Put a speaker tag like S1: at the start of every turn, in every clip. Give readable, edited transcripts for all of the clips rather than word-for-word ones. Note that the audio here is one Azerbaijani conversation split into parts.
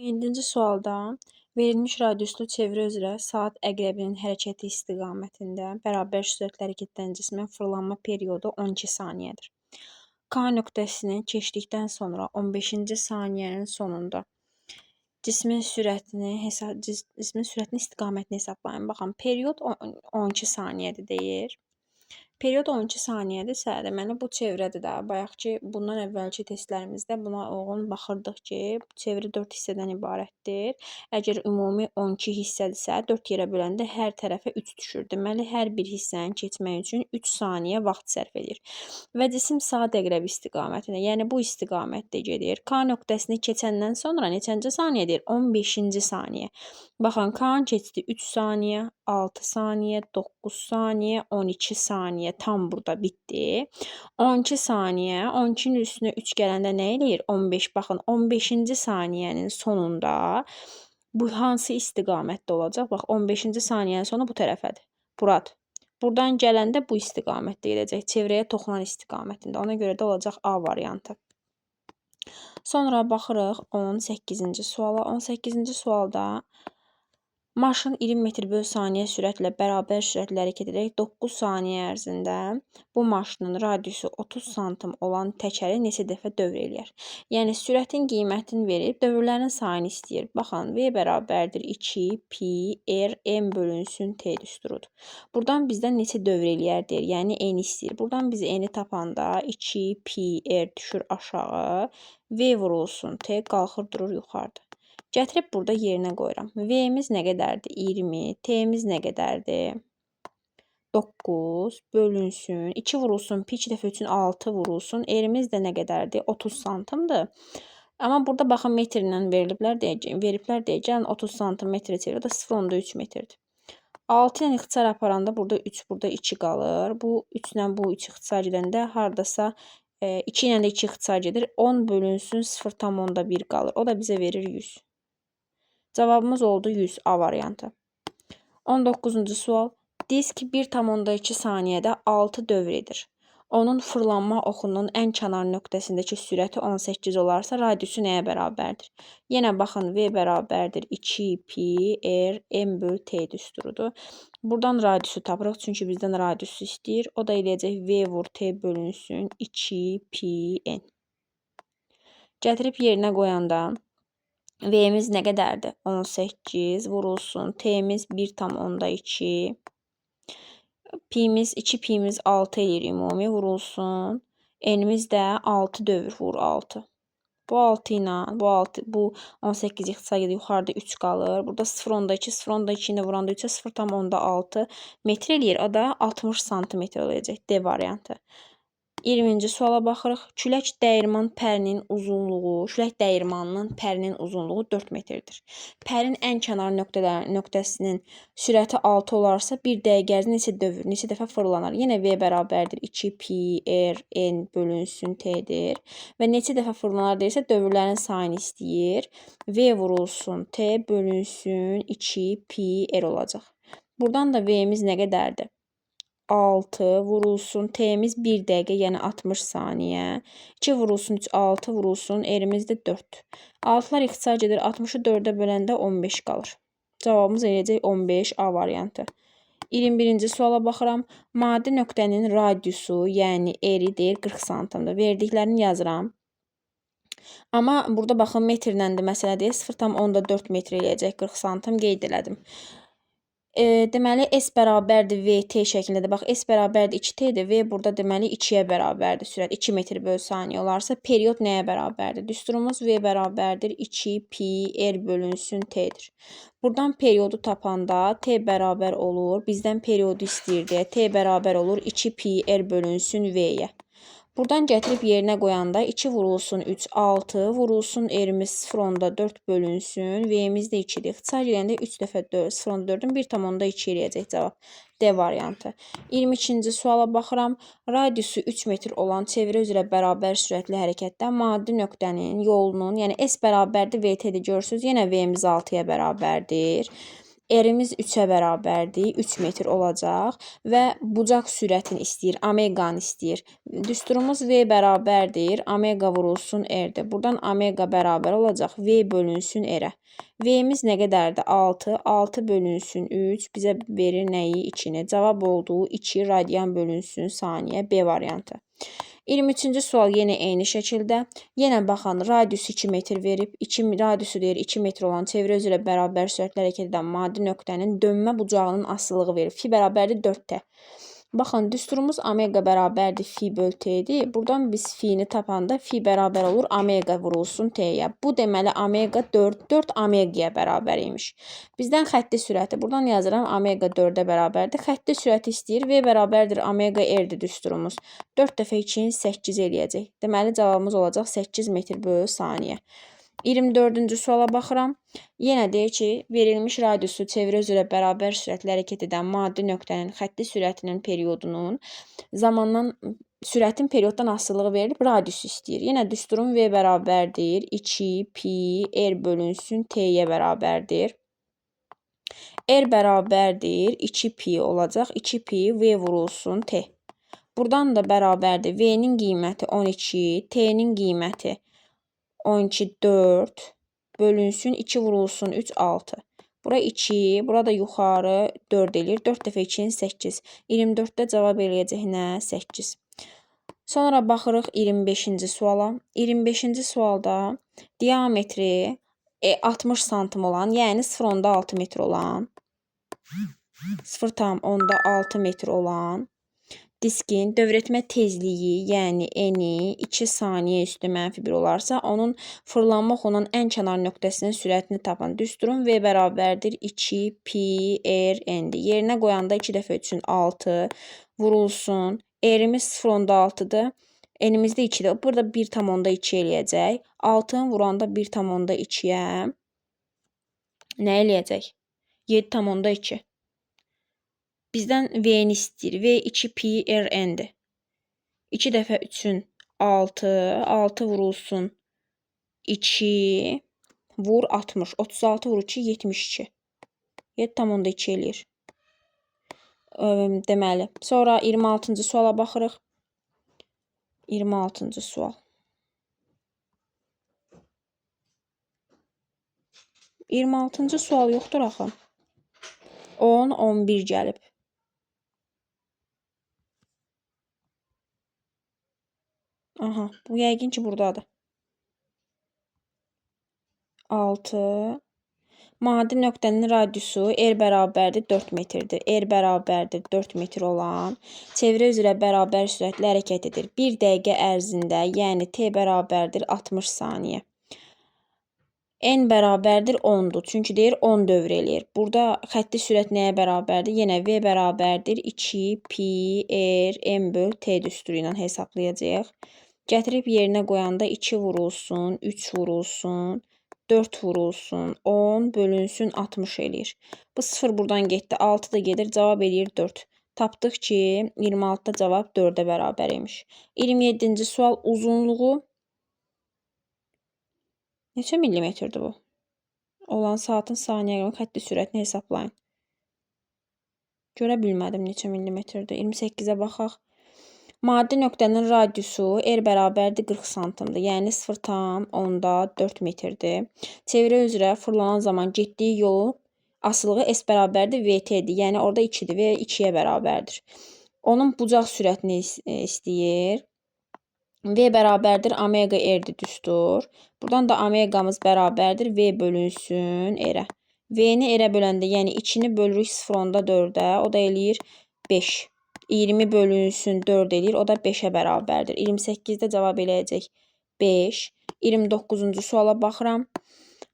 S1: 7-ci sualda verilmiş radiuslu çevrə üzrə saat əqrəbinin hərəkəti istiqamətində bərabər sürətlə hərəkət edən cismin fırlanma periodu 12 saniyədir. K nöqtəsini keçdikdən sonra 15-ci saniyənin sonunda cismin sürətini istiqamətini hesablayın. Baxın, period 12 saniyədir deyir. Period 12 saniyədirsə, deməli bu çevrədir də. Bayaqki bundan əvvəlki testlərimizdə buna uyğun baxırdıq ki, çevrə 4 hissədən ibarətdir. Əgər ümumi 12 hissədirsə, 4 yerə böləndə hər tərəfə 3 düşür. Deməli, hər bir hissəni keçmək üçün 3 saniyə vaxt sərf edir. Və cisim saat əqrəbi istiqamətində, yəni bu istiqamətdə gedir. K nöqtəsini keçəndən sonra neçənci saniyədir? 15-ci saniyə. Baxın, K-nı keçdi 3 saniyə, 6 saniyə, 9 saniyə, 12 saniyə. Tam burada bitdi. 12 saniyə, 12-nin üstünə 3 gələndə nə eləyir? 15. Baxın, 15-ci saniyənin sonunda bu hansı istiqamətdə olacaq? Bax, 15-ci saniyənin sonu bu tərəfədir. Buradır. Buradan gələndə bu istiqamətdə gedəcək. Çevrəyə toxunan istiqamətində. Ona görə də olacaq A variantı. Sonra baxırıq 18-ci suala. 18-ci sualda maşın 20 metr/saniyə sürətlə bərabər sürətlə hərəkət edərək 9 saniyə ərzində bu maşının radiusu 30 sm olan təkəri neçə dəfə dövr eləyər? Yəni, sürətin qiymətini verib, dövrlərin sayını istəyir. Baxın, V bərabərdir 2 pi r m bölünsün t düsturudur. Buradan bizdən neçə dövr eləyər deyir, yəni n istəyir. Buradan biz n-i tapanda 2 pi r düşür aşağı, V vurulsun t qalxır durur yuxarıda. Gətirib burada yerinə qoyuram. V-miz nə qədərdir? 20. T-miz nə qədərdir? 9 bölünsün. 2 vurulsun. Pi 2 dəfə üçün 6 vurulsun. R-miz də nə qədərdir? 30 santimdir. Amma burada baxın metrlə veriblər deyəcək. 30 santimetrə çevir. O da 0,3 metrdir. 6 ilə ixtisar aparanda burada 3, burada 2 qalır. Bu 3 ilə bu 3 ixtisar gedəndə hardasa 2 ilə də 2 ixtisar gedir. 10 bölünsün 0,1 qalır. O da bizə verir 100. Cavabımız oldu 100 A variantı. 19-cu sual. Disk 1,2 saniyədə 6 dövr edir. Onun fırlanma oxunun ən kənar nöqtəsindəki sürəti 18 olarsa, radiusu nəyə bərabərdir? Yenə baxın, V bərabərdir 2 pi r m bölü t düsturudur. Buradan radiusu tapırıq, çünki bizdən radiusu istəyir. O da eləyəcək V vur t bölünsün 2 pi n. Gətirib yerinə qoyanda V-miz nə qədərdir? 18 vurulsun. T-miz 1,2. Pi-miz 2 pi-miz 6 eləyir ümumi vurulsun. N-miz də 6 dövr vur 6. Bu 6 ilə bu 18 ixtisar gedir. Yuxarıda 3 qalır. Burada 0,2 0,2 ilə vuranda 3-ə 0,6 metr eləyir. O da 60 santimetr olacaq. D variantı. 20-ci suala baxırıq. Külək dəyirmanının pərinin uzunluğu 4 metrdir. Pərin ən kənar nöqtəsinin sürəti 6 olarsa, bir dəqiqə ərzində neçə dəfə fırlanar? Yenə V bərabərdir 2 pi r n bölünsün t-dir. Və neçə dəfə fırlanar deyirsə, dövrlərin sayını istəyir. V vurulsun t bölünsün 2 pi r olacaq. Buradan da V-miz nə qədərdir? 6 vurulsun, T-miz 1 dəqiqə, yəni 60 saniyə. 2 vurulsun, 3, 6 vurulsun, R-miz də 4. 6-lar ixtisar gedir, 60-ı 4-ə böləndə 15 qalır. Cavabımız eləyəcək 15 A variantı. 21-ci suala baxıram. Maddi nöqtənin radiusu, yəni R-i deyir 40 santimdir. Verdiklərini yazıram. Amma burada baxın, metrlə də məsələ deyir, 0,4 metr eləyəcək 40 santim qeyd elədim. Deməli, S bərabərdir VT şəklindədir. Bax, S bərabərdir 2T-dir. V burada deməli 2-yə bərabərdir sürət. 2 metr/saniyə olarsa, period nəyə bərabərdir? Düsturumuz V bərabərdir 2 pi r bölünsün T-dir. Buradan periodu tapanda T bərabər olur. Bizdən periodu istəyirdi. T bərabər olur 2 pi r bölünsün V-yə. Buradan gətirib yerinə qoyanda 2 vurulsun 3, 6 vurulsun R-miz 0,4 bölünsün. V-miz də 2-dir. İxtisar gedəndə 3 dəfə 0,4-ün 1,2 eləyəcək cavab. D variantı. 22-ci suala baxıram. Radiusu 3 metr olan çevrə üzrə bərabər sürətli hərəkətdə maddi nöqtənin yolunun, yəni S bərabərdir VT-dir görürsünüz. Yenə V-miz 6-ya bərabərdir. R-imiz 3-ə bərabərdir, 3 metr olacaq və bucaq sürətini istəyir, omeqanı istəyir. Düsturumuz V bərabərdir, omega vurulsun R-dir. Buradan omega bərabər olacaq, V bölünsün R-ə. V-imiz nə qədərdir? 6. 6 bölünsün 3 bizə verir nəyi? 2-ni. Cavab olduğu 2 radian bölünsün saniyə, B variantı. 23-cü sual yenə eyni şəkildə. Yenə baxın, radiusu 2 metr verib, radiusu deyir 2 metr olan çevrə özü ilə bərabər sürətlə hərəkət edən maddi nöqtənin dönmə bucağının asılılığı verir. Fi bərabərdir 4T. Baxın, düsturumuz omega bərabərdir fi böl T-dir. Buradan biz fi-ni tapanda fi bərabər olur omega vurulsun T-yə. Bu deməli omega 4 omegaya bərabər imiş. Bizdən xətti sürəti, buradan yazıram omega 4-ə bərabərdir. Xətti sürəti istəyir, V bərabərdir omega R-dir düsturumuz. 4 dəfə 2-ni 8 eləyəcək. Deməli cavabımız olacaq 8 metr böl saniyə. 24-cü suala baxıram. Yenə deyir ki, verilmiş radiusu çevrə üzrə bərabər sürətlə hərəkət edən maddi nöqtənin xətti sürətinin periodunun sürətin perioddan asılılığı verilib, radiusu istəyir. Yenə düsturum V bərabərdir, 2 pi R bölünsün T-yə bərabərdir. R bərabərdir, 2 pi olacaq, 2 pi V vurulsun T. Buradan da bərabərdir, V-nin qiyməti 12, T-nin qiyməti 12, 4 bölünsün, 2 vurulsun, 3, 6. Bura 2, burada yuxarı 4 eləyir. 4 dəfə 2-ni 8. 24-də cavab eləyəcək nə? 8. Sonra baxırıq 25-ci suala. 25-ci sualda diametri 60 santim olan, yəni 0,6 metr olan, 0,6 metr olan diskin dövrətmə tezliyi, yəni eni 2 saniyə üstü -1 olarsa, onun fırlanma oxunun ən kənar nöqtəsinin sürətini tapın. Düsturum V bərabərdir 2 pi R n-dir. Yerinə qoyanda 2 dəfə 3-ün 6 vurulsun. R-imiz 0,6-dır. N-imiz də 2-dir. Burada 1,2 eləyəcək. 6-nı vuranda 1,2-yə nə eləyəcək? 7,2. Bizdən V-ni istəyir. V 2 pi R n-dir. 2 dəfə 3-ün 6, 6 vurulsun 2, vur 60. 36 vur 2, 72. 7,2 eləyir. Deməli, sonra 26-cı suala baxırıq. 26-cı sual. 26-cı sual yoxdur axı. 10, 11 gəlib. Aha, bu yəqin ki buradadır. 6. Maddi nöqtənin radiusu R bərabərdir 4 metrdir. R bərabərdir 4 metr olan çevrə üzrə bərabər sürətlə hərəkət edir. 1 dəqiqə ərzində, yəni T bərabərdir 60 saniyə. N bərabərdir 10-dur. Çünki deyir 10 dövr eləyir. Burada xətti sürət nəyə bərabərdir? Yenə V bərabərdir 2 pi R M böl T düsturu ilə hesablayacağıq. Gətirib yerinə qoyanda 2 vurulsun, 3 vurulsun, 4 vurulsun, 10 bölünsün 60 eləyir. Bu 0 buradan getdi, 6 da gedir, cavab eləyir 4. Tapdıq ki, 26-da cavab 4-ə bərabər imiş. 27-ci sual uzunluğu neçə millimetrdir bu? Olan saatın saniyə görə xətti sürətini hesablayın. Görə bilmədim neçə millimetrdir. 28-ə baxaq. Maddi nöqtənin radiusu R bərabərdir 40 santimdir. Yəni 0,4 metrdir. Çevrə üzrə fırlanan zaman getdiyi yolun asılığı S bərabərdir VT-dir. Yəni orada 2-dir və 2-yə bərabərdir. Onun bucaq sürətini istəyir. V bərabərdir omega R-dir düstur. Buradan da omegamız bərabərdir V bölünsün R-ə. V-ni R-ə böləndə, yəni 2-ni bölürük 0,4-ə, o da eləyir 5. 20 bölünsün 4 eləyir, o da 5-ə bərabərdir. 28-də cavab eləyəcək 5. 29-cu suala baxıram.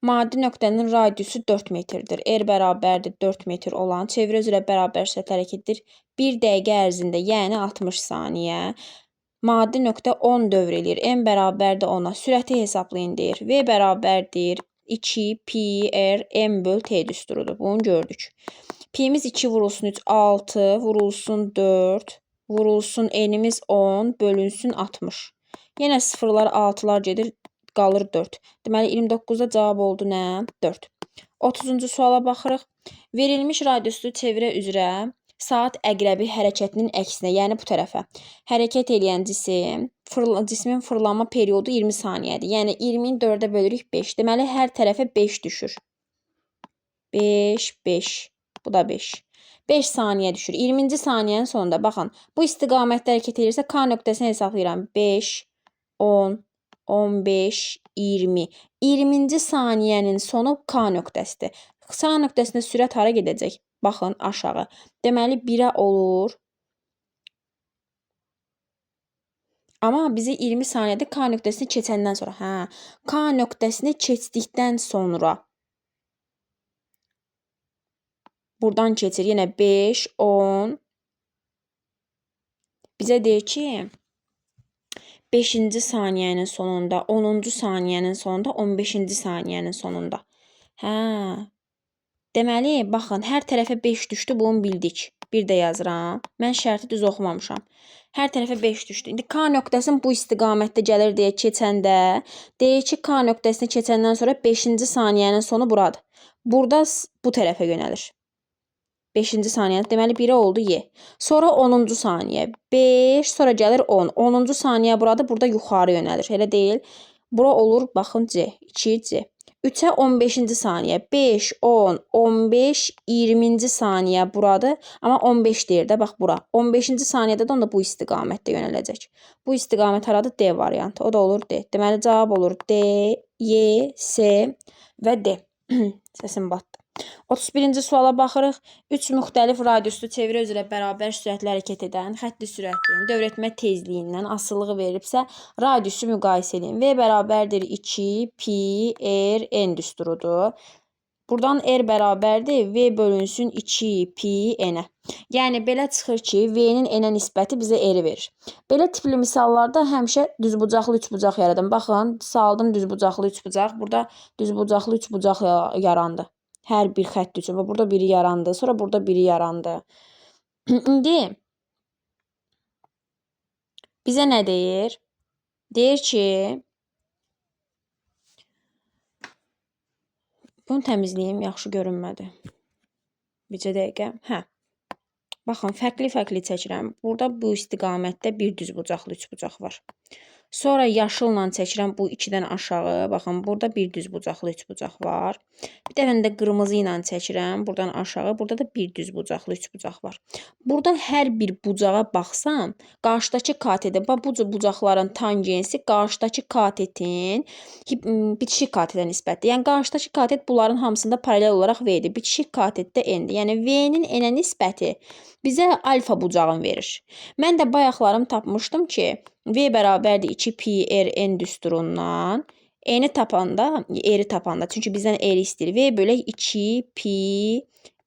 S1: Maddi nöqtənin radiusu 4 metrdir. R bərabərdir 4 metr olan çevrə üzrə bərabər sürətlə hərəkət edir. 1 dəqiqə ərzində, yəni 60 saniyə. Maddi nöqtə 10 dövr eləyir. M bərabərdir 10-a. Sürəti hesablayın deyir. V bərabərdir 2 pi R M böl T düsturudur. Bunu gördük. Pi'miz 2 vurulsun 3, 6 vurulsun 4 vurulsun N'imiz 10 bölünsün 60. Yenə sıfırlar 6'lar gedir, qalır 4. Deməli 29-da cavab oldu nə? 4. 30-cu suala baxırıq. Verilmiş radiuslu çevrə üzrə saat əqrəbi hərəkətinin əksinə, yəni bu tərəfə hərəkət eləyən cismin fırlanma periodu 20 saniyədir. Yəni 20-ni 4-ə bölürük 5. Deməli hər tərəfə 5 düşür. 5, 5. Bu da 5. 5 saniyə düşür. 20-ci saniyənin sonunda baxın. Bu istiqamətdə hərəkət edirsə K nöqtəsini hesablayıram. 5, 10, 15, 20. 20-ci saniyənin sonu K nöqtəsidir. K nöqtəsində sürət hara gedəcək? Baxın aşağı. Deməli 1-ə olur. Amma bizi 20 saniyədə K nöqtəsini keçəndən sonra. K nöqtəsini keçdikdən sonra. Buradan keçir. Yenə 5, 10. Bizə deyir ki, 5-ci saniyənin sonunda, 10-cu saniyənin sonunda, 15-ci saniyənin sonunda. Deməli, baxın, hər tərəfə 5 düşdü, bunu bildik. Bir də yazıram. Mən şərti düz oxumamışam. Hər tərəfə 5 düşdü. İndi K nöqtəsinin bu istiqamətdə gəlir deyə keçəndə, deyir ki, K nöqtəsini keçəndən sonra 5-ci saniyənin sonu buradır. Burada bu tərəfə yönəlir. 5-ci saniyədə, deməli 1-ə oldu Y. Sonra 10-cu saniyə. 5, sonra gəlir 10. 10-cu saniyə buradır, burada yuxarı yönəlir. Elə deyil. Bura olur, baxın C. 2C. 3-ə 15-ci saniyə. 5, 10, 15, 20-ci saniyə buradır. Amma 15 deyir də, bax bura. 15-ci saniyədə də onda bu istiqamətdə yönələcək. Bu istiqamət haradır? D variantı. O da olur D. Deməli, cavab olur D, Y, S və D. Səsim batdı. 31-ci suala baxırıq. 3 müxtəlif radiuslu çevrə üzrə bərabər sürətlə hərəkət edən xətti sürətinin dövrətmə tezliyindən asılılığı verilibsə, radiusu müqayisə edin. V bərabərdir 2 pi r n düsturudur. Buradan r bərabərdir V bölünsün 2 pi n-ə. Yəni belə çıxır ki, V-nin n-ə nisbəti bizə r verir. Belə tipli misallarda həmişə düzbucaqlı üçbucaq yaradım. Baxın, saldım düzbucaqlı üçbucaq. Burada düzbucaqlı üçbucaq yarandı. Hər bir xətt üçün. Burada biri yarandı. Sonra burada biri yarandı. İndi bizə nə deyir? Deyir ki, bunu təmizləyim, yaxşı görünmədi. Bircə dəqiqə. Baxın, fərqli-fərqli çəkirəm. Burada bu istiqamətdə bir düzbucaqlı üçbucaq var. Sonra yaşılla çəkirəm bu 2-dən aşağı. Baxın, burada bir düzbucaqlı üçbucaq var. Bir dəfə də qırmızı ilə çəkirəm. Buradan aşağı. Burada da bir düzbucaqlı üçbucaq var. Burada hər bir bucağa baxsam, qarşıdakı katetin, bu bucaqların tangensi qarşıdakı katetin bitişik katetə nisbətdir. Yəni, qarşıdakı katet bunların hamısında paralel olaraq V-dir. Bitişik katetdə N-dir. Yəni, V-nin N-ə nisbəti bizə alfa bucağını verir. Mən də bayaqlarım tapmışdım ki, V bərabərdir 2 pi r n düsturundan. N-i tapanda, R-i tapanda, çünki bizdən R istəyir. V bölək 2 pi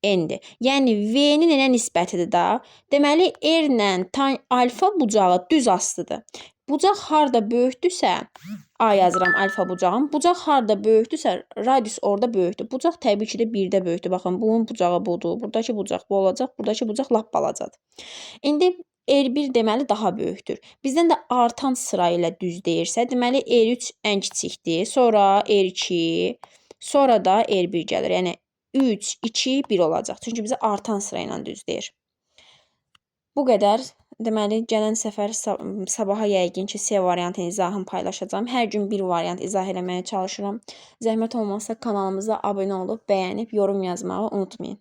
S1: n-dir. Yəni, V-nin N-ə nisbətidir da. Deməli, R-lə alfa bucağı düz astıdır. Bucaq harda böyükdürsə, A yazıram alfa bucağım. Bucaq harda böyükdürsə, radius orada böyükdür. Bucaq təbii ki də 1-də böyükdür. Baxın, bunun bucağı budur. Buradakı bucaq bu olacaq. Buradakı bucaq lap balacadır. İndi R1 deməli daha böyükdür. Bizdən də artan sıra ilə düz deyirsə, deməli R3 ən kiçikdir. Sonra R2, sonra da R1 gəlir. Yəni 3, 2, 1 olacaq. Çünki bizə artan sıra ilə düz deyir. Bu qədər. Deməli, gələn səfər sabaha yəqin ki, C variantı izahını paylaşacağım. Hər gün bir variant izah eləməyə çalışıram. Zəhmət olmazsa kanalımıza abunə olub, bəyənib, yorum yazmağı unutmayın.